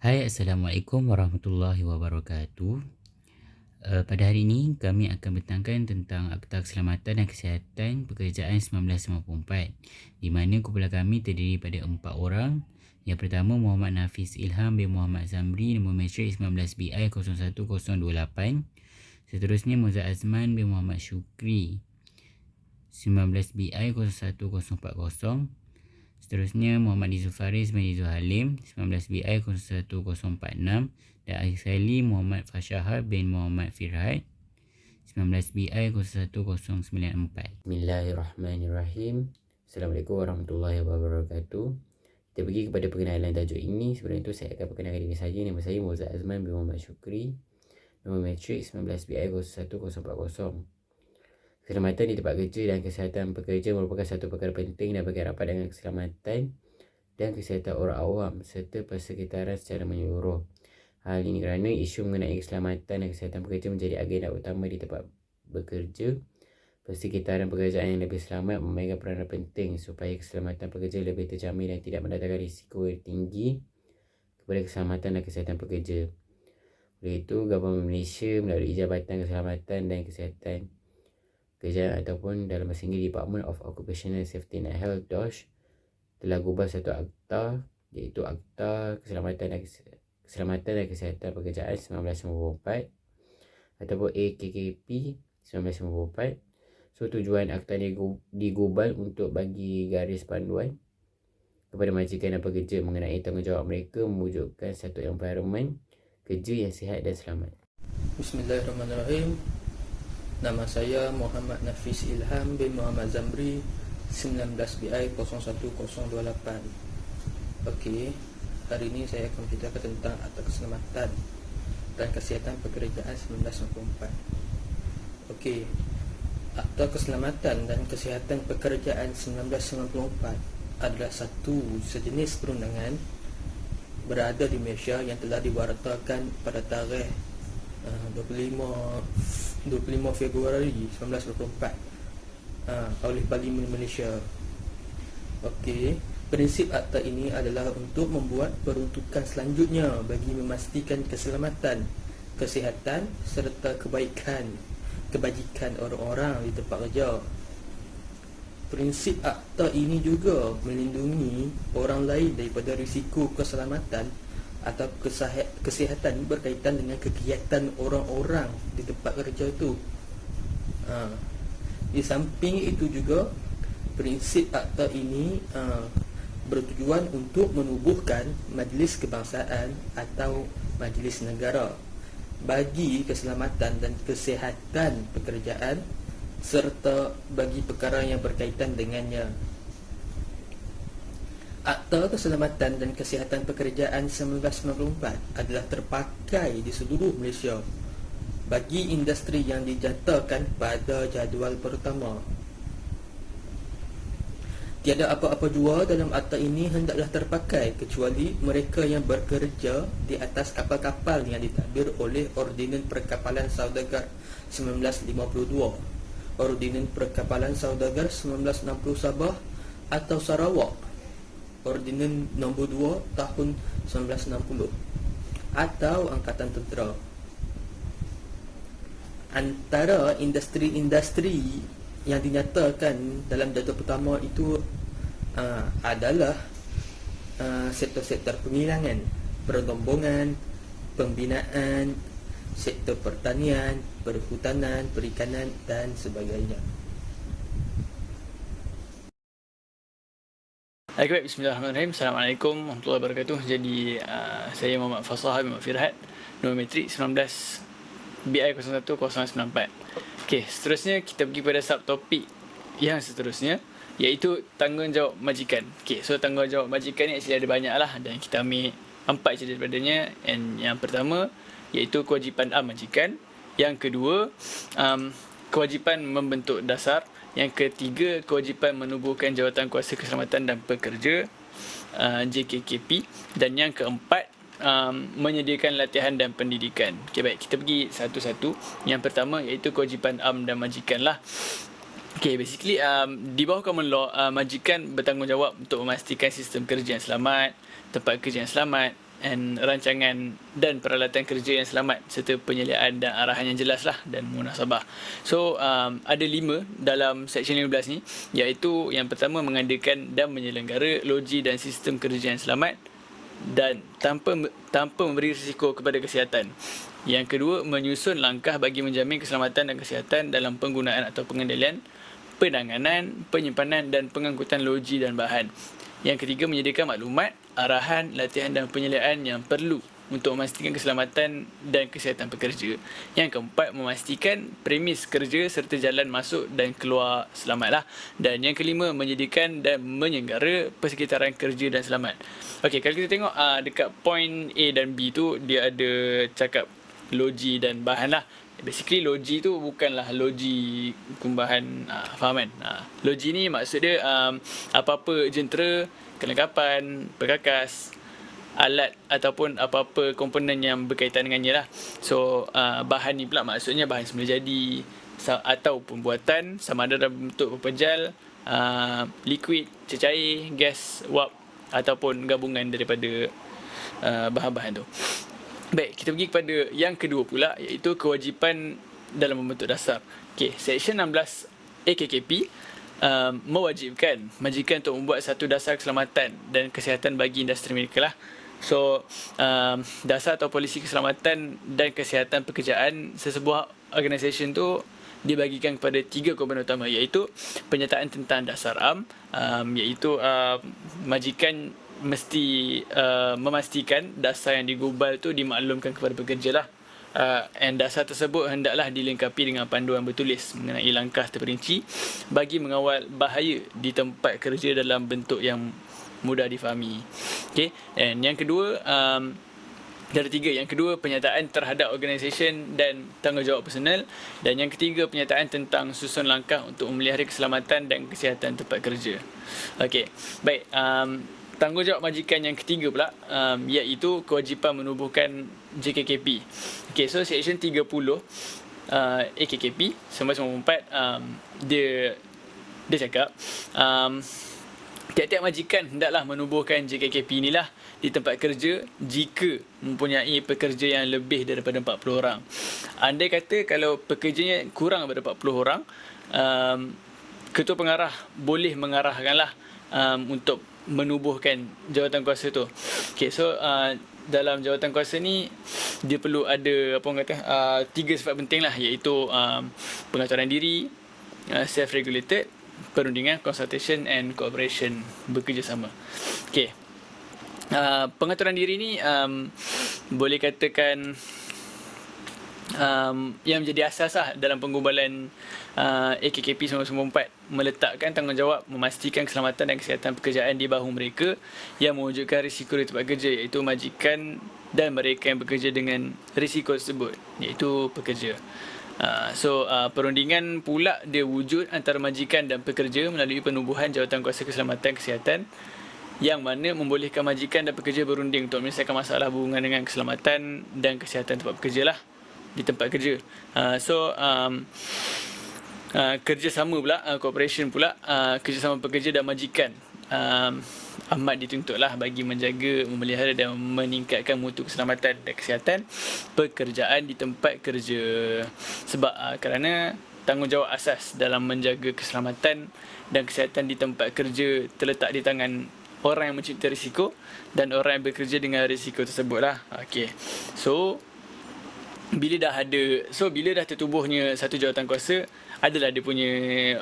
Hai, Assalamualaikum warahmatullahi wabarakatuh. Pada hari ini, kami akan bertangkan tentang Akta Keselamatan dan Kesihatan Pekerjaan 1994, di mana kumpulan kami terdiri pada 4 orang. Yang pertama, Muhammad Nafis Ilham bin Muhammad Zamri, nombor matrik 19BI 01028. Seterusnya, Muza Azman bin Muhammad Syukri, 19BI 01040. Seterusnya, Muhammad Nizul Faris bin Nizul Halim, 19BI 01046. Dan akhir sekali, Muhammad Fashahar bin Muhammad Firhat, 19BI 01094. Bismillahirrahmanirrahim. Assalamualaikum warahmatullahi wabarakatuh. Kita pergi kepada perkenalan tajuk ini. Sebelum itu, saya akan perkenalkan diri saya. Nama saya Muza Azman bin Muhammad Syukri, nombor matrik 19BI 01040. Keselamatan di tempat kerja dan kesihatan pekerja merupakan satu perkara penting dan berkaitan rapat dengan keselamatan dan kesihatan orang awam serta persekitaran secara menyeluruh. Hal ini kerana isu mengenai keselamatan dan kesihatan pekerja menjadi agenda utama di tempat bekerja. Persekitaran pekerjaan yang lebih selamat memainkan peranan penting supaya keselamatan pekerja lebih terjamin dan tidak mendatangkan risiko tinggi kepada keselamatan dan kesihatan pekerja. Oleh itu, Government Malaysia melalui Jabatan Keselamatan dan Kesihatan Pekerjaan ataupun dalam bahasa Inggeris Department of Occupational Safety and Health (DOSH) telah gubal satu akta, iaitu Akta Keselamatan dan Kesihatan Pekerjaan 1994 ataupun AKKP 1994. So, tujuan akta ni digubal untuk bagi garis panduan kepada majikan dan pekerja mengenai tanggungjawab mereka mewujudkan satu environment kerja yang sihat dan selamat. Bismillahirrahmanirrahim. Nama saya Muhammad Nafis Ilham bin Muhammad Zamri, 19BI 01028. Okey, hari ini saya akan menceritakan tentang Akta Keselamatan dan Kesihatan Pekerjaan 1994. Okey, Akta Keselamatan dan Kesihatan Pekerjaan 1994 adalah satu sejenis perundangan berada di Malaysia yang telah diwartakan pada tarikh 25 Februari 1924 oleh Parlimen Malaysia. Okey, prinsip akta ini adalah untuk membuat peruntukan selanjutnya bagi memastikan keselamatan, kesihatan serta kebajikan orang-orang di tempat kerja. Prinsip akta ini juga melindungi orang lain daripada risiko keselamatan atau kesihatan berkaitan dengan kegiatan orang-orang di tempat kerja itu. Di samping itu juga, prinsip akta ini bertujuan untuk menubuhkan majlis kebangsaan atau majlis negara bagi keselamatan dan kesihatan pekerjaan serta bagi perkara yang berkaitan dengannya. Akta Keselamatan dan Kesihatan Pekerjaan 1994 adalah terpakai di seluruh Malaysia bagi industri yang dijatakan pada jadual pertama. Tiada apa-apa jua dalam akta ini hendaklah terpakai kecuali mereka yang bekerja di atas kapal-kapal yang ditadbir oleh Ordinan Perkapalan Saudagar 1952, Ordinan Perkapalan Saudagar 1960 Sabah atau Sarawak, Ordinan nombor 2 tahun 1960 atau Angkatan Tentera. Antara industri-industri yang dinyatakan dalam jadual pertama itu adalah sektor-sektor pengilangan, perlombongan, pembinaan, sektor pertanian, perhutanan, perikanan dan sebagainya. Baik, bismillahirrahmanirrahim. Assalamualaikum warahmatullahi wabarakatuh. Jadi saya Muhammad Fashahar bin Muhammad Firhat, nombor matrik 19 BI 01094. Okey, seterusnya kita pergi pada subtopik yang seterusnya, iaitu tanggungjawab majikan. Okey, so tanggungjawab majikan ni actually ada banyak lah, dan kita ambil 4 je daripadanya. And yang pertama iaitu kewajipan majikan. Yang kedua, kewajipan membentuk dasar. Yang ketiga, kewajipan menubuhkan Jawatan Kuasa Keselamatan dan Pekerja, JKKP. Dan yang keempat, menyediakan latihan dan pendidikan. Okay, baik, kita pergi satu-satu. Yang pertama iaitu kewajipan dan majikan lah. Okay, basically di bawah common law, majikan bertanggungjawab untuk memastikan sistem kerja yang selamat, tempat kerja yang selamat, and rancangan dan peralatan kerja yang selamat serta penyeliaan dan arahan yang jelas lah dan muhasabah. So ada 5 dalam section 15 ni, iaitu yang pertama mengadakan dan menyelenggara logi dan sistem kerja yang selamat dan tanpa memberi risiko kepada kesihatan. Yang kedua, menyusun langkah bagi menjamin keselamatan dan kesihatan dalam penggunaan atau pengendalian, penanganan, penyimpanan dan pengangkutan logi dan bahan. Yang ketiga, menyediakan maklumat, arahan, latihan dan penyeliaan yang perlu untuk memastikan keselamatan dan kesihatan pekerja. Yang keempat, memastikan premis kerja serta jalan masuk dan keluar selamatlah. Dan yang kelima, menyediakan dan menyenggara persekitaran kerja dan selamat. Okey, kalau kita tengok dekat point A dan B tu, dia ada cakap logi dan bahan lah. Basically logi tu bukanlah logi kumbahan, faham kan? Logi ni maksud dia apa-apa jentera, kelengkapan, perkakas, alat ataupun apa-apa komponen yang berkaitan dengannya lah. So bahan ni pula maksudnya bahan semula jadi ataupun buatan, sama ada dalam bentuk pepejal, liquid, cecair, gas, wap ataupun gabungan daripada bahan-bahan tu. Baik, kita pergi kepada yang kedua pula, iaitu kewajipan dalam membentuk dasar. Okey, section 16 AKKP mewajibkan majikan untuk membuat satu dasar keselamatan dan kesihatan bagi industri mereka lah. So dasar atau polisi keselamatan dan kesihatan pekerjaan sesebuah organisasi tu dibagikan kepada 3 komponen utama, iaitu penyertaan tentang dasar am, iaitu majikan mesti memastikan dasar yang digubal tu dimaklumkan kepada pekerja lah. And dasar tersebut hendaklah dilengkapi dengan panduan bertulis mengenai langkah terperinci bagi mengawal bahaya di tempat kerja dalam bentuk yang mudah difahami. Okay. And yang kedua, dari 3, yang kedua penyertaan terhadap organisasi dan tanggungjawab personal, dan yang ketiga penyertaan tentang susun langkah untuk memelihara keselamatan dan kesihatan tempat kerja. Okey, baik. Tanggungjawab majikan yang ketiga pula, iaitu kewajipan menubuhkan JKKP. Okey, so section 30 AKKP 1994, dia cakap tiap-tiap majikan hendaklah menubuhkan JKKP inilah di tempat kerja jika mempunyai pekerja yang lebih daripada 40 orang. Andai kata kalau pekerjanya kurang daripada 40 orang, ketua pengarah boleh mengarahkanlah untuk menubuhkan jawatan kuasa tu. Okay, so dalam jawatan kuasa ni dia perlu ada apa orang kata 3 sifat penting lah, iaitu pengaturan diri, self-regulated, perundingan, consultation and cooperation, bekerjasama. Okay, pengaturan diri ni boleh katakan yang menjadi asas lah dalam penggubalan AKKP 1994, meletakkan tanggungjawab memastikan keselamatan dan kesihatan pekerjaan di bahu mereka yang mewujudkan risiko di tempat kerja, iaitu majikan dan mereka yang bekerja dengan risiko tersebut, iaitu pekerja. Perundingan pula dia wujud antara majikan dan pekerja melalui penubuhan jawatan kuasa keselamatan kesihatan, yang mana membolehkan majikan dan pekerja berunding untuk menyelesaikan masalah berhubungan dengan keselamatan dan kesihatan tempat bekerja lah, di tempat kerja. Kerjasama pula, cooperation pula, kerjasama pekerja dan majikan amat dituntutlah bagi menjaga, memelihara dan meningkatkan mutu keselamatan dan kesihatan pekerjaan di tempat kerja. Sebab kerana tanggungjawab asas dalam menjaga keselamatan dan kesihatan di tempat kerja terletak di tangan orang yang mencipta risiko dan orang yang bekerja dengan risiko tersebut lah. Okay. Bila dah tertubuhnya satu jawatan kuasa, adalah dia punya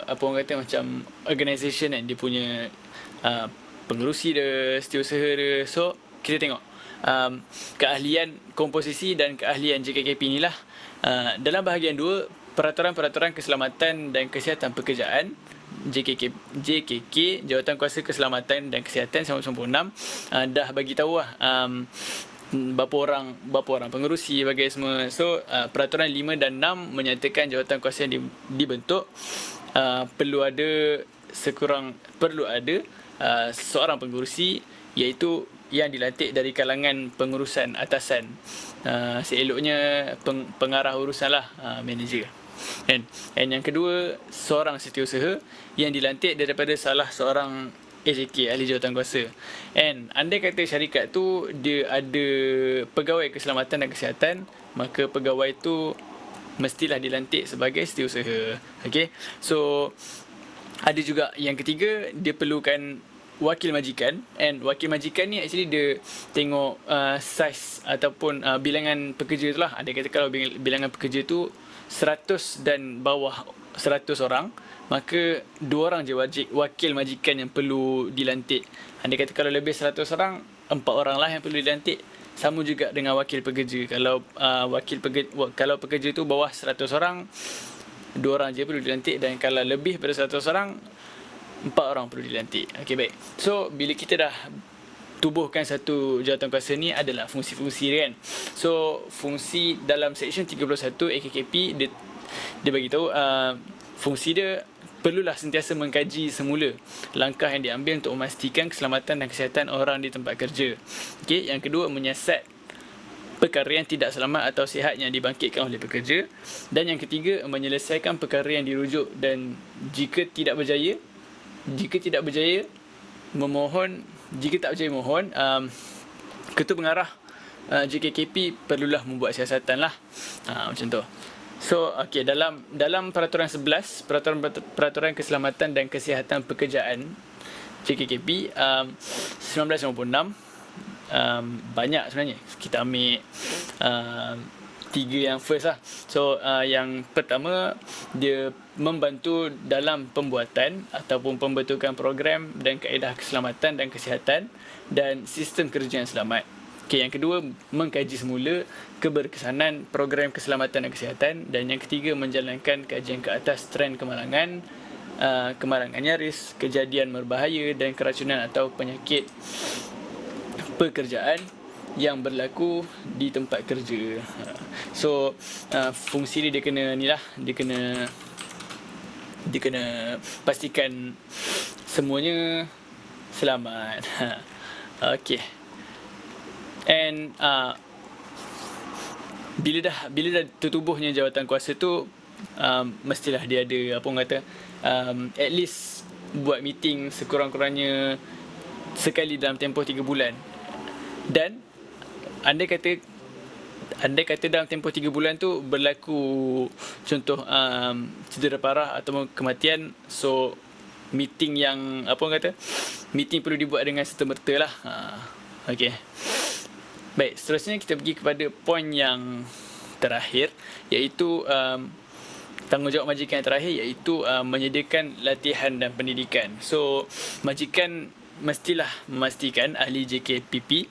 apa orang kata macam organisation kan, dia punya pengerusi dia, setiausaha dia. So kita tengok keahlian komposisi dan keahlian JKKP inilah. Dalam bahagian 2, peraturan-peraturan keselamatan dan kesihatan pekerjaan JKK, Jawatan Kuasa Keselamatan dan Kesihatan 1996, dah bagi tahu lah berapa orang pengerusi bagi semua. So peraturan 5 dan 6 menyatakan jawatan kuasa yang dibentuk perlu ada seorang pengerusi, iaitu yang dilantik dari kalangan pengurusan atasan, seeloknya pengarah urusan lah, manager. And yang kedua, seorang setiausaha yang dilantik daripada salah seorang AJK, ahli jawatankuasa. And andai kata syarikat tu dia ada pegawai keselamatan dan kesihatan, maka pegawai tu mestilah dilantik sebagai setiausaha. Okay, so ada juga yang ketiga, dia perlukan wakil majikan. And wakil majikan ni actually dia tengok size ataupun bilangan pekerja tu lah. Ada kata kalau bilangan pekerja tu 100 dan bawah 100 orang, maka 2 orang je wakil majikan yang perlu dilantik. Andai kata kalau lebih 100 orang, 4 orang lah yang perlu dilantik. Sama juga dengan wakil pekerja. Kalau kalau pekerja tu bawah 100 orang, 2 orang je perlu dilantik. Dan kalau lebih daripada 100 orang, 4 orang perlu dilantik. Okay, baik. So bila kita dah tubuhkan satu jawatankuasa ni adalah fungsi-fungsi dia kan. So fungsi dalam section 31 AKKP dia bagi tahu fungsi dia perlulah sentiasa mengkaji semula langkah yang diambil untuk memastikan keselamatan dan kesihatan orang di tempat kerja. Okey, yang kedua, menyiasat perkara yang tidak selamat atau sihat yang dibangkitkan oleh pekerja. Dan yang ketiga, menyelesaikan perkara yang dirujuk, dan jika tak berjaya mohon, ketua pengarah JKKP perlulah membuat siasatan lah. Macam tu. So, okay, dalam peraturan 11, peraturan keselamatan dan kesihatan pekerjaan JKKP 1956, banyak sebenarnya. Kita ambil 3 yang first lah. So, yang pertama, dia membantu dalam pembuatan ataupun pembentukan program dan kaedah keselamatan dan kesihatan dan sistem kerja yang selamat. Okay, yang kedua, mengkaji semula keberkesanan program keselamatan dan kesihatan. Dan yang ketiga, menjalankan kajian ke atas trend kemalangan nyaris, kejadian berbahaya dan keracunan atau penyakit pekerjaan yang berlaku di tempat kerja. So, fungsi dia kena ni lah, dia kena pastikan semuanya selamat. Okay. And bila dah tertubuhnya jawatankuasa tu, mestilah dia ada at least buat meeting sekurang-kurangnya sekali dalam tempoh 3 bulan. Dan andai kata dalam tempoh 3 bulan tu berlaku contoh cedera parah atau kematian, so meeting meeting perlu dibuat dengan serta-merta lah. Okay. Baik, seterusnya kita pergi kepada poin yang terakhir, iaitu tanggungjawab majikan yang terakhir, iaitu menyediakan latihan dan pendidikan. So, majikan mestilah memastikan ahli JKKP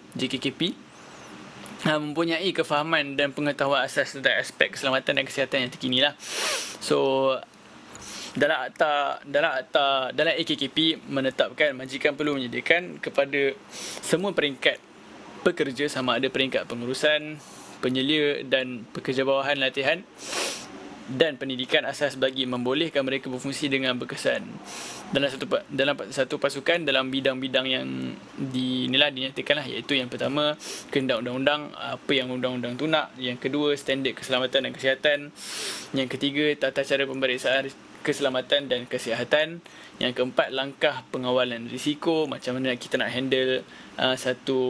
mempunyai kefahaman dan pengetahuan asas tentang aspek keselamatan dan kesihatan yang terkini lah. So, dalam AKKP menetapkan majikan perlu menyediakan kepada semua peringkat pekerja, sama ada peringkat pengurusan, penyelia dan pekerja bawahan, latihan dan pendidikan asas bagi membolehkan mereka berfungsi dengan berkesan dalam satu pasukan dalam bidang-bidang yang dinyatakan lah, iaitu yang pertama, kehendak undang-undang, apa yang undang-undang tu nak. Yang kedua, standard keselamatan dan kesihatan. Yang ketiga, tata cara pemeriksaan keselamatan dan kesihatan. Yang keempat, langkah pengawalan risiko, macam mana kita nak handle satu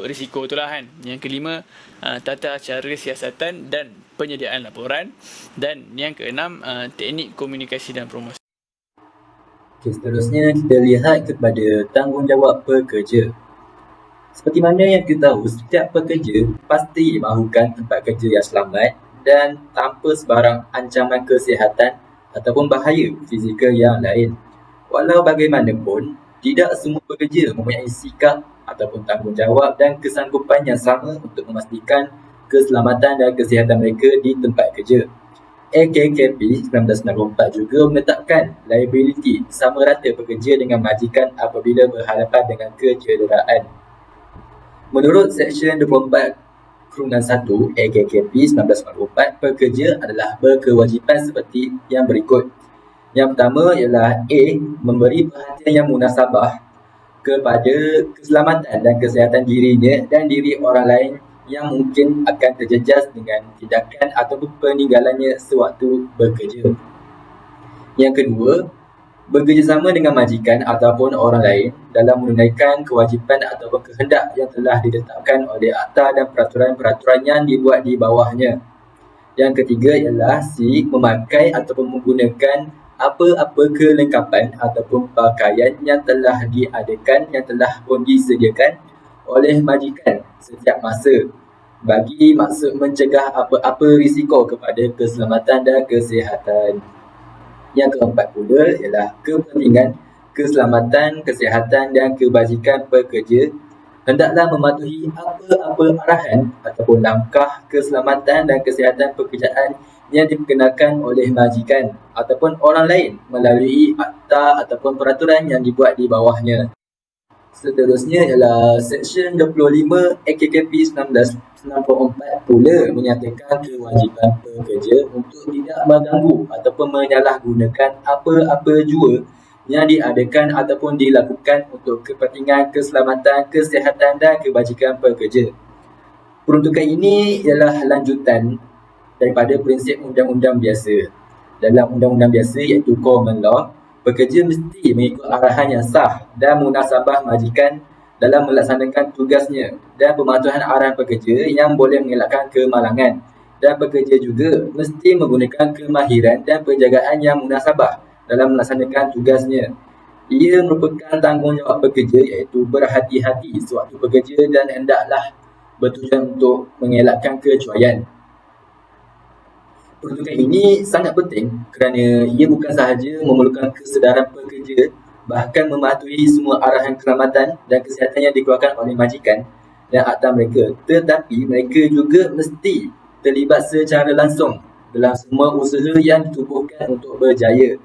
risiko tu lah kan. Yang kelima, tata cara siasatan dan penyediaan laporan. Dan yang keenam, teknik komunikasi dan promosi. Okay, seterusnya kita lihat kepada tanggungjawab pekerja. Seperti mana yang kita tahu, setiap pekerja pasti mahukan tempat kerja yang selamat dan tanpa sebarang ancaman kesihatan ataupun bahaya fizikal yang lain. Walau bagaimanapun, tidak semua pekerja mempunyai sikap ataupun tanggungjawab dan kesanggupan yang sama untuk memastikan keselamatan dan kesihatan mereka di tempat kerja. AKKP 1994 juga menetapkan liability sama rata pekerja dengan majikan apabila berhadapan dengan kecederaan. Menurut Seksyen 24/1 AKKP 1994, pekerja adalah berkewajipan seperti yang berikut. Yang pertama ialah A. Memberi perhatian yang munasabah kepada keselamatan dan kesihatan dirinya dan diri orang lain yang mungkin akan terjejas dengan tindakan ataupun peninggalannya sewaktu bekerja. Yang kedua, bekerjasama dengan majikan ataupun orang lain dalam menunaikan kewajipan ataupun kehendak yang telah ditetapkan oleh akta dan peraturan-peraturan yang dibuat di bawahnya. Yang ketiga ialah C, memakai ataupun menggunakan apa-apa kelengkapan ataupun pakaian yang telah diadakan, yang telah pun disediakan oleh majikan setiap masa bagi maksud mencegah apa-apa risiko kepada keselamatan dan kesihatan. Yang keempat pula ialah kepentingan keselamatan, kesihatan dan kebajikan pekerja hendaklah mematuhi apa-apa arahan ataupun langkah keselamatan dan kesihatan pekerjaan yang diperkenalkan oleh majikan ataupun orang lain melalui akta ataupun peraturan yang dibuat di bawahnya. Seterusnya ialah Seksyen 25 AKKP 1994 pula menyatakan kewajipan pekerja untuk tidak mengganggu ataupun menyalahgunakan apa-apa jua yang diadakan ataupun dilakukan untuk kepentingan keselamatan, kesihatan dan kebajikan pekerja. Peruntukan ini ialah lanjutan daripada prinsip undang-undang biasa. Dalam undang-undang biasa iaitu common law, pekerja mesti mengikut arahan yang sah dan munasabah majikan dalam melaksanakan tugasnya dan pematuhan arahan pekerja yang boleh mengelakkan kemalangan. Dan pekerja juga mesti menggunakan kemahiran dan penjagaan yang munasabah dalam melaksanakan tugasnya. Ia merupakan tanggungjawab pekerja iaitu berhati-hati sewaktu bekerja dan hendaklah bertujuan untuk mengelakkan kecuaian. Peruntukan ini sangat penting kerana ia bukan sahaja memerlukan kesedaran pekerja, bahkan mematuhi semua arahan keselamatan dan kesihatan yang dikeluarkan oleh majikan dan akta mereka, tetapi mereka juga mesti terlibat secara langsung dalam semua usaha yang ditubuhkan untuk berjaya,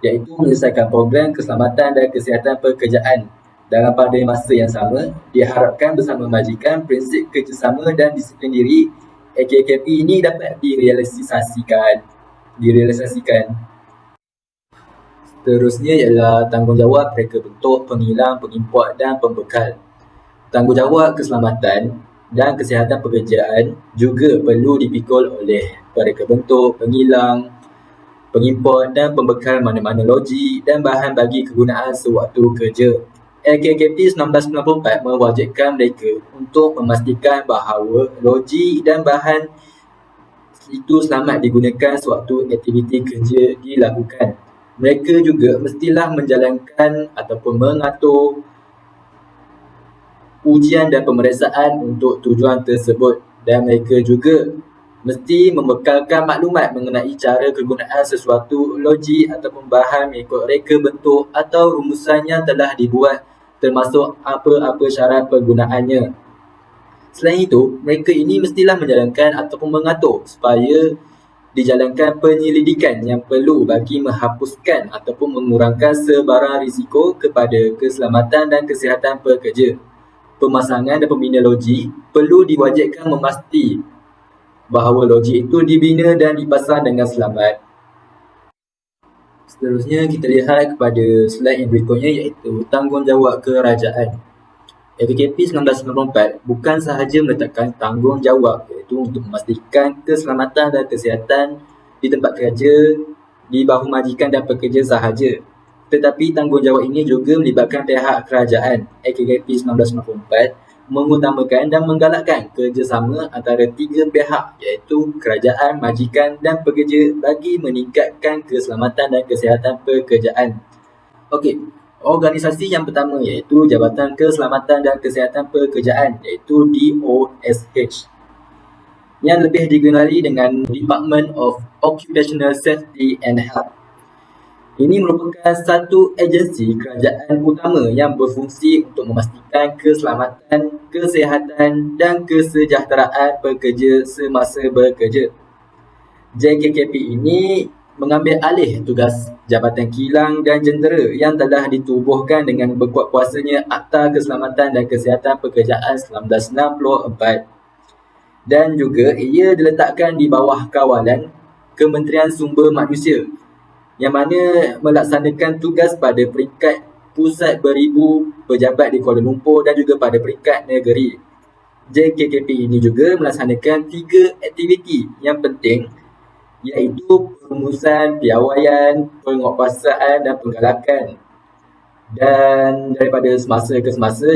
iaitu menyelesaikan program keselamatan dan kesihatan pekerjaan. Dalam pada masa yang sama, diharapkan bersama majikan prinsip kerjasama dan disiplin diri AKKP ini dapat direalisasikan. Seterusnya ialah tanggungjawab reka bentuk, penghilang, pengimport dan pembekal. Tanggungjawab keselamatan dan kesihatan pekerjaan juga perlu dipikul oleh reka bentuk, penghilang, pengimport dan pembekal mana-mana loji dan bahan bagi kegunaan sewaktu kerja. AKKP 1994 mewajibkan mereka untuk memastikan bahawa loji dan bahan itu selamat digunakan sewaktu aktiviti kerja dilakukan. Mereka juga mestilah menjalankan ataupun mengatur ujian dan pemeriksaan untuk tujuan tersebut, dan mereka juga mesti membekalkan maklumat mengenai cara kegunaan sesuatu loji ataupun bahan mengikut reka bentuk atau rumusan yang telah dibuat, termasuk apa-apa syarat penggunaannya. Selain itu, mereka ini mestilah menjalankan ataupun mengatur supaya dijalankan penyelidikan yang perlu bagi menghapuskan ataupun mengurangkan sebarang risiko kepada keselamatan dan kesihatan pekerja. Pemasangan dan pembina loji perlu diwajibkan memasti bahawa loji itu dibina dan dipasang dengan selamat. Seterusnya kita lihat kepada slide yang berikutnya iaitu tanggungjawab kerajaan. AKKP 1994 bukan sahaja meletakkan tanggungjawab iaitu untuk memastikan keselamatan dan kesihatan di tempat kerja di bahu majikan dan pekerja sahaja, tetapi tanggungjawab ini juga melibatkan pihak kerajaan. AKKP 1994 mengutamakan dan menggalakkan kerjasama antara tiga pihak iaitu kerajaan, majikan dan pekerja bagi meningkatkan keselamatan dan kesihatan pekerjaan. Okey, organisasi yang pertama iaitu Jabatan Keselamatan dan Kesihatan Pekerjaan iaitu DOSH, yang lebih dikenali dengan Department of Occupational Safety and Health. Ini merupakan satu agensi kerajaan utama yang berfungsi untuk memastikan keselamatan, kesihatan dan kesejahteraan pekerja semasa bekerja. JKKP ini mengambil alih tugas Jabatan Kilang dan Jentera yang telah ditubuhkan dengan berkuat kuasanya Akta Keselamatan dan Kesihatan Pekerjaan 1964. Dan juga ia diletakkan di bawah kawalan Kementerian Sumber Manusia, yang mana melaksanakan tugas pada peringkat pusat beribu pejabat di Kuala Lumpur dan juga pada peringkat negeri. JKKP ini juga melaksanakan 3 aktiviti yang penting iaitu perumusan, piawaian, penguatkuasaan dan penggalakan. Dan daripada semasa ke semasa,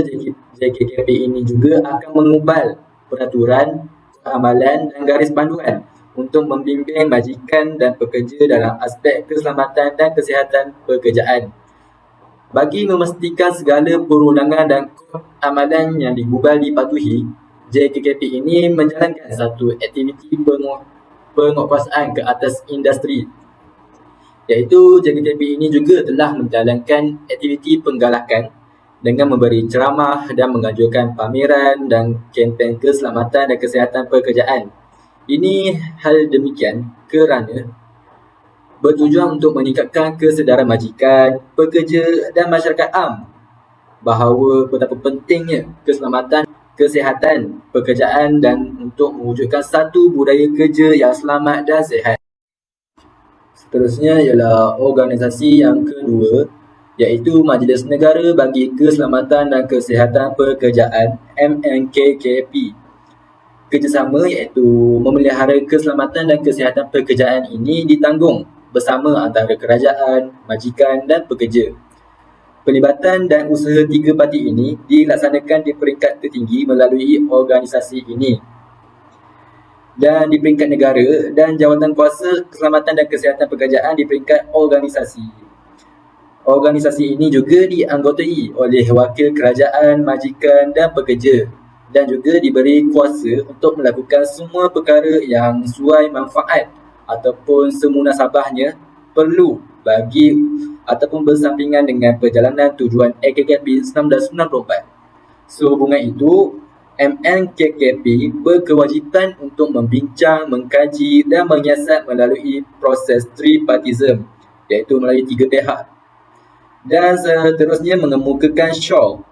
JKKP ini juga akan mengubal peraturan, amalan dan garis panduan untuk membimbing majikan dan pekerja dalam aspek keselamatan dan kesihatan pekerjaan. Bagi memastikan segala perundangan dan kod amalan yang digubal dipatuhi, JKKP ini menjalankan satu aktiviti penguatkuasaan ke atas industri, iaitu JKKP ini juga telah menjalankan aktiviti penggalakan dengan memberi ceramah dan menganjurkan pameran dan kempen keselamatan dan kesihatan pekerjaan. Ini hal demikian kerana bertujuan untuk meningkatkan kesedaran majikan, pekerja dan masyarakat am bahawa betapa pentingnya keselamatan, kesihatan pekerjaan dan untuk mewujudkan satu budaya kerja yang selamat dan sihat. Seterusnya ialah organisasi yang kedua, iaitu Majlis Negara bagi Keselamatan dan Kesihatan Pekerjaan MNKKP. Kerjasama iaitu memelihara keselamatan dan kesihatan pekerjaan ini ditanggung bersama antara kerajaan, majikan dan pekerja. Pelibatan dan usaha tiga parti ini dilaksanakan di peringkat tertinggi melalui organisasi ini. Dan di peringkat negara dan jawatan kuasa keselamatan dan kesihatan pekerjaan di peringkat organisasi. Organisasi ini juga dianggotai oleh wakil kerajaan, majikan dan pekerja dan juga diberi kuasa untuk melakukan semua perkara yang sesuai manfaat ataupun semunasabahnya perlu bagi ataupun bersampingan dengan perjalanan tujuan AKKP 1994. Sehubungan itu, MNKKP berkewajipan untuk membincang, mengkaji dan menyiasat melalui proses tripartism, iaitu melalui tiga pihak. Dan seterusnya mengemukakan shawl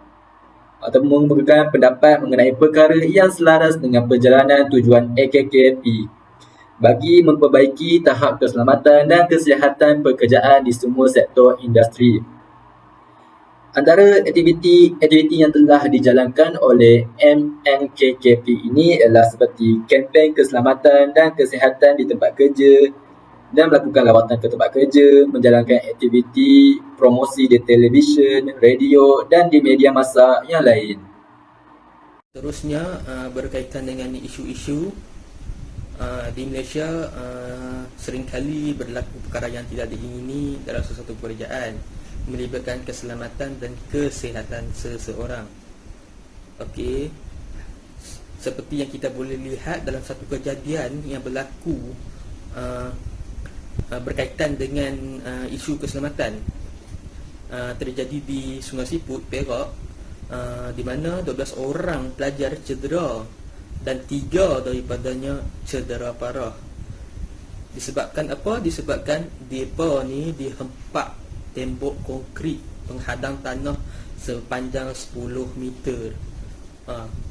atau mengemukakan pendapat mengenai perkara yang selaras dengan perjalanan tujuan AKKP bagi memperbaiki tahap keselamatan dan kesihatan pekerjaan di semua sektor industri. Antara aktiviti yang telah dijalankan oleh MNKKP ini ialah seperti kempen keselamatan dan kesihatan di tempat kerja dan melakukan lawatan ke tempat kerja, menjalankan aktiviti promosi di televisyen, radio dan di media massa yang lain. Seterusnya berkaitan dengan isu-isu di Malaysia, seringkali berlaku perkara yang tidak diingini dalam sesuatu pekerjaan melibatkan keselamatan dan kesihatan seseorang. Okey, seperti yang kita boleh lihat dalam satu kejadian yang berlaku berkaitan dengan isu keselamatan, terjadi di Sungai Siput, Perak, di mana 12 orang pelajar cedera dan 3 daripadanya cedera parah. Disebabkan apa? Disebabkan mereka ni dihempak tembok konkrit penghadang tanah sepanjang 10 meter.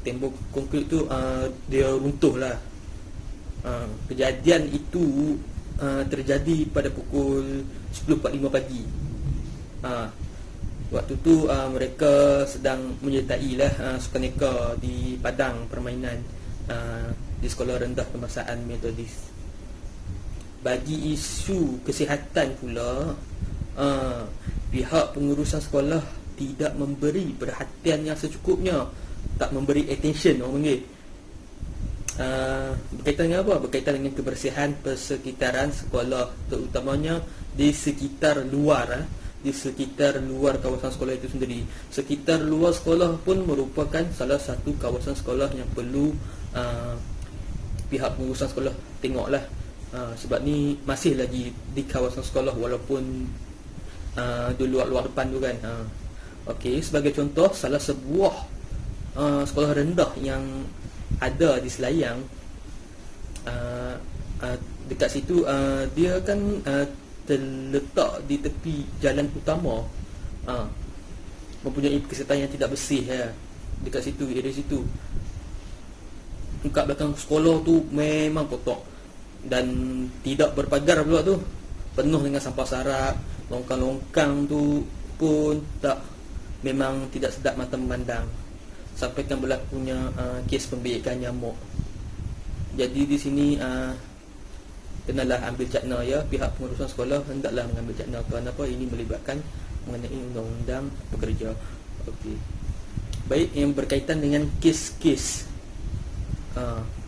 Tembok konkrit tu dia runtuh lah. Kejadian itu terjadi pada pukul 10.45 pagi. Waktu tu mereka sedang menyertai lah sukaneka di padang permainan di Sekolah Rendah Kebangsaan Metodis. Bagi isu kesihatan pula, pihak pengurusan sekolah tidak memberi perhatian yang secukupnya, tak memberi attention orang panggil. Berkaitan dengan apa? Berkaitan dengan kebersihan persekitaran sekolah, terutamanya di sekitar luar kawasan sekolah itu sendiri. Sekitar luar sekolah pun merupakan salah satu kawasan sekolah yang perlu pihak pengurusan sekolah tengoklah. Sebab ni masih lagi di kawasan sekolah walaupun di luar depan tu kan. Okey, sebagai contoh, salah sebuah sekolah rendah yang ada di Selayang, dekat situ dia kan terletak di tepi jalan utama, mempunyai kesihatan yang tidak bersih ya. Dekat situ, area situ, kat belakang sekolah tu memang kotor dan tidak berpagar pula tu, penuh dengan sampah sarap. Longkang-longkang tu pun memang tidak sedap mata memandang, sampaikan berlakunya kes pembiakan nyamuk. Jadi di sini kenalah ambil cakna ya. Pihak pengurusan sekolah hendaklah mengambil cakna kerana apa? Ini melibatkan mengenai undang-undang pekerja. Okey. Baik, yang berkaitan dengan kes-kes.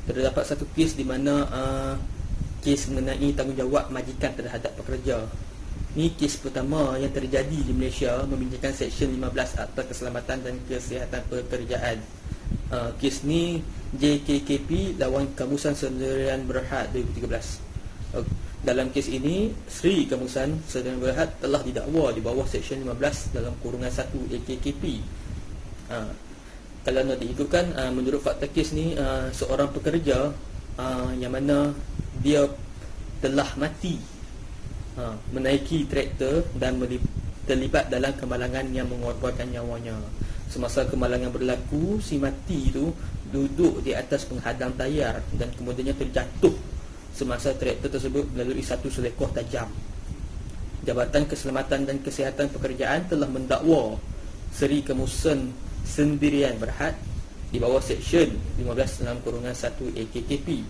Terdapat satu kes di mana kes mengenai tanggungjawab majikan terhadap pekerja. Ni kes pertama yang terjadi di Malaysia membincangkan Seksyen 15 Akta Keselamatan dan Kesihatan Pekerjaan. Kes ni JKKP lawan Kamusan Sendirian Berhad 2013. Dalam kes ini, Sri Kamusan Sendirian Berhad telah didakwa di bawah Seksyen 15 dalam kurungan 1 AKKP. Kalau nak diikutkan, menurut fakta kes ni, seorang pekerja yang mana dia telah mati menaiki traktor dan terlibat dalam kemalangan yang mengorbankan nyawanya. Semasa kemalangan berlaku, si mati itu duduk di atas penghadang tayar dan kemudiannya terjatuh semasa traktor tersebut melalui satu selekoh tajam. Jabatan Keselamatan dan Kesihatan Pekerjaan telah mendakwa Seri Kamusan Sendirian Berhad di bawah Seksyen 15 dalam kurungan 1 AKKP.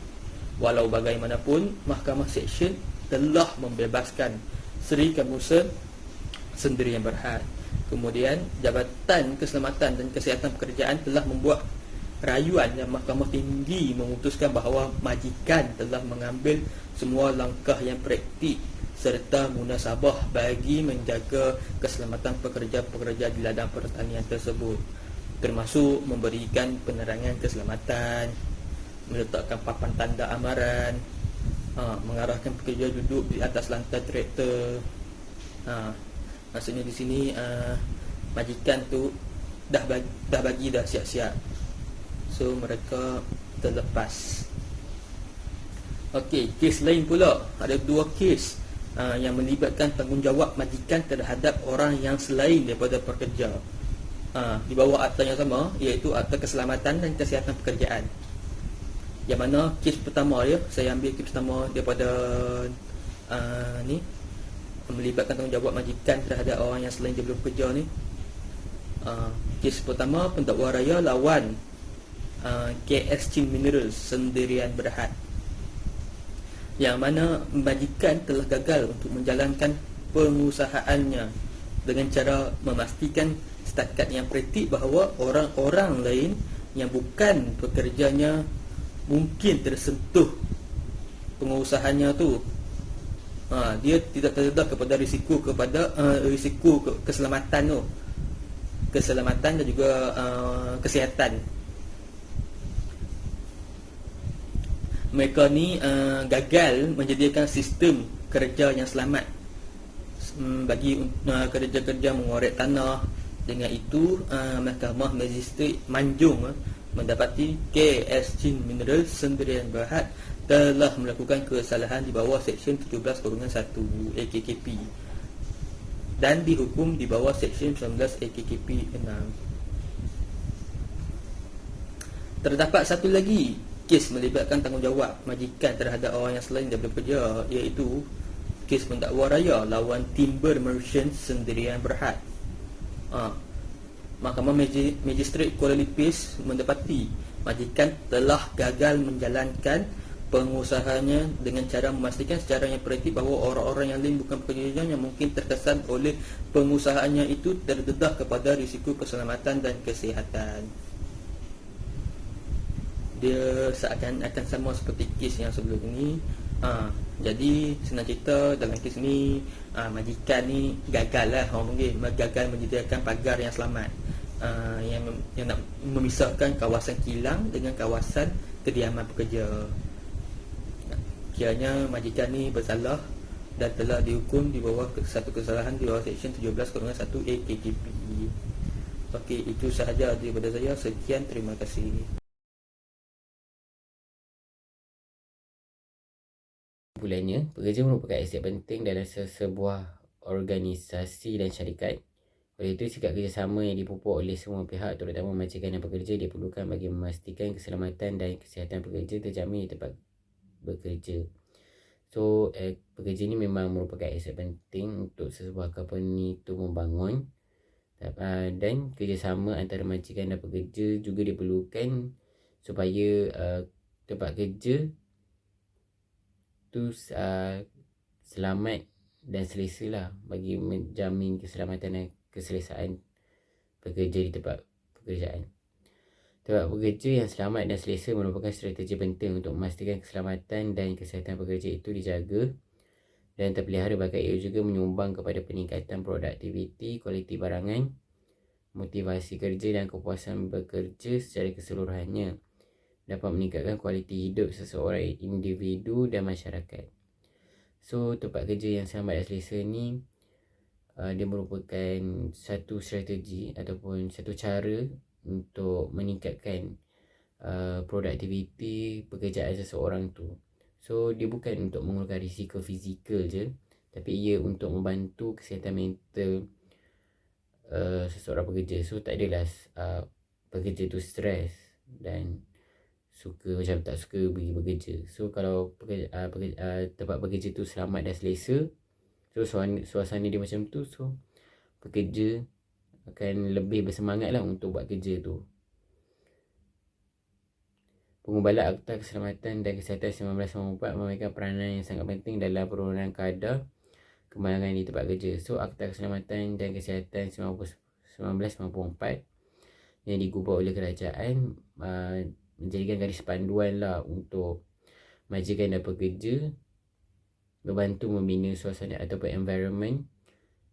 Walau bagaimanapun, Mahkamah Seksyen telah membebaskan Seri Kamusan Sendirian Berhad. Kemudian, Jabatan Keselamatan dan Kesihatan Pekerjaan telah membuat rayuan yang Mahkamah Tinggi memutuskan bahawa majikan telah mengambil semua langkah yang praktik serta munasabah bagi menjaga keselamatan pekerja-pekerja di ladang pertanian tersebut, termasuk memberikan penerangan keselamatan, meletakkan papan tanda amaran, mengarahkan pekerja duduk di atas lantai traktor. Maksudnya di sini majikan tu dah bagi dah siap-siap, so mereka terlepas. Okey, kes lain pula, ada dua kes yang melibatkan tanggungjawab majikan terhadap orang yang selain daripada pekerja, di bawah akta yang sama, iaitu Akta Keselamatan dan Kesihatan Pekerjaan. Yang mana kes pertama ya, saya ambil kes pertama daripada ni, melibatkan tanggungjawab majikan terhadap orang yang selain daripada pekerja ni. Kes pertama, pendakwa raya lawan KS Chin Minerals Sendirian Berhad, yang mana majikan telah gagal untuk menjalankan pengusahaannya dengan cara memastikan setakat yang praktik bahawa orang-orang lain yang bukan pekerjanya mungkin tersentuh pengusahaannya tu. Dia tidak terdedah kepada risiko keselamatan tu, keselamatan dan juga kesihatan. Mereka ni gagal menyediakan sistem kerja yang selamat bagi kerja-kerja mengorek tanah. Dengan itu, Mahkamah Magistrat Manjung mendapati KS Chin Minerals Sendirian Berhad telah melakukan kesalahan di bawah Seksyen 17/1 AKKP dan dihukum di bawah Seksyen 19 AKKP 6. Terdapat satu lagi kes melibatkan tanggungjawab majikan terhadap orang yang selain daripada pekerja, iaitu kes pendakwa raya lawan Timber Merchants Sendirian Berhad. Mahkamah Magistrat Kuala Lipis mendapati majikan telah gagal menjalankan pengusahanya dengan cara memastikan secara yang praktik bahawa orang-orang yang lain bukan pekerja yang mungkin terkesan oleh pengusahaannya itu terdedah kepada risiko keselamatan dan kesihatan. Dia seakan-akan sama seperti kes yang sebelum ini. Jadi senang cerita, dalam kes ni majikan ni gagal lah, orang panggil gagal menyediakan pagar yang selamat, yang nak memisahkan kawasan kilang dengan kawasan kediaman pekerja. Kiranya majikan ni bersalah dan telah dihukum di bawah satu kesalahan di bawah Seksyen 17/1 AKKP. Okey, itu sahaja daripada saya. Sekian, terima kasih. Kesimpulannya, pekerja merupakan aset penting dalam sebuah organisasi dan syarikat. Oleh itu, sikap kerjasama yang dipupuk oleh semua pihak, terutama majikan dan pekerja, diperlukan bagi memastikan keselamatan dan kesihatan pekerja terjamin di tempat bekerja. So, pekerja ni memang merupakan aset penting untuk sebuah company itu membangun, dan kerjasama antara majikan dan pekerja juga diperlukan supaya tempat kerja tu selamat dan selesa lah, bagi menjamin keselamatan dan keselesaan pekerja di tempat pekerjaan. Tempat pekerja yang selamat dan selesa merupakan strategi penting untuk memastikan keselamatan dan kesihatan pekerja itu dijaga dan terpelihara, bahkan ia juga menyumbang kepada peningkatan produktiviti, kualiti barangan, motivasi kerja dan kepuasan bekerja secara keseluruhannya, dapat meningkatkan kualiti hidup seseorang individu dan masyarakat. So, tempat kerja yang selamat dan selesa ni dia merupakan satu strategi ataupun satu cara untuk meningkatkan produktiviti pekerjaan seseorang tu. So, dia bukan untuk mengurangkan risiko fizikal je, tapi ia untuk membantu kesihatan mental seseorang pekerja. So, tak adalah pekerja tu stres dan macam tak suka pergi bekerja. So, kalau tempat bekerja tu selamat dan selesa, so suasana dia macam tu, so pekerja akan lebih bersemangat lah untuk buat kerja tu. Pengubalan Akta Keselamatan dan Kesihatan 1994 memainkan peranan yang sangat penting dalam penurunan kadar kemalangan di tempat kerja. So, Akta Keselamatan dan Kesihatan 1994 yang digubah oleh kerajaan menjadikan garis panduan lah untuk majikan dan pekerja membantu membina suasana ataupun environment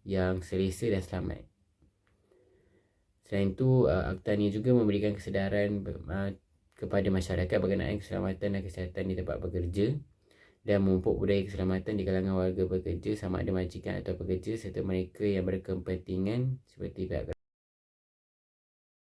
yang selesa dan selamat. Selain itu, akta ni juga memberikan kesedaran kepada masyarakat berkenaan keselamatan dan kesihatan di tempat bekerja dan memupuk budaya keselamatan di kalangan warga pekerja, sama ada majikan atau pekerja, serta mereka yang berkepentingan seperti pihak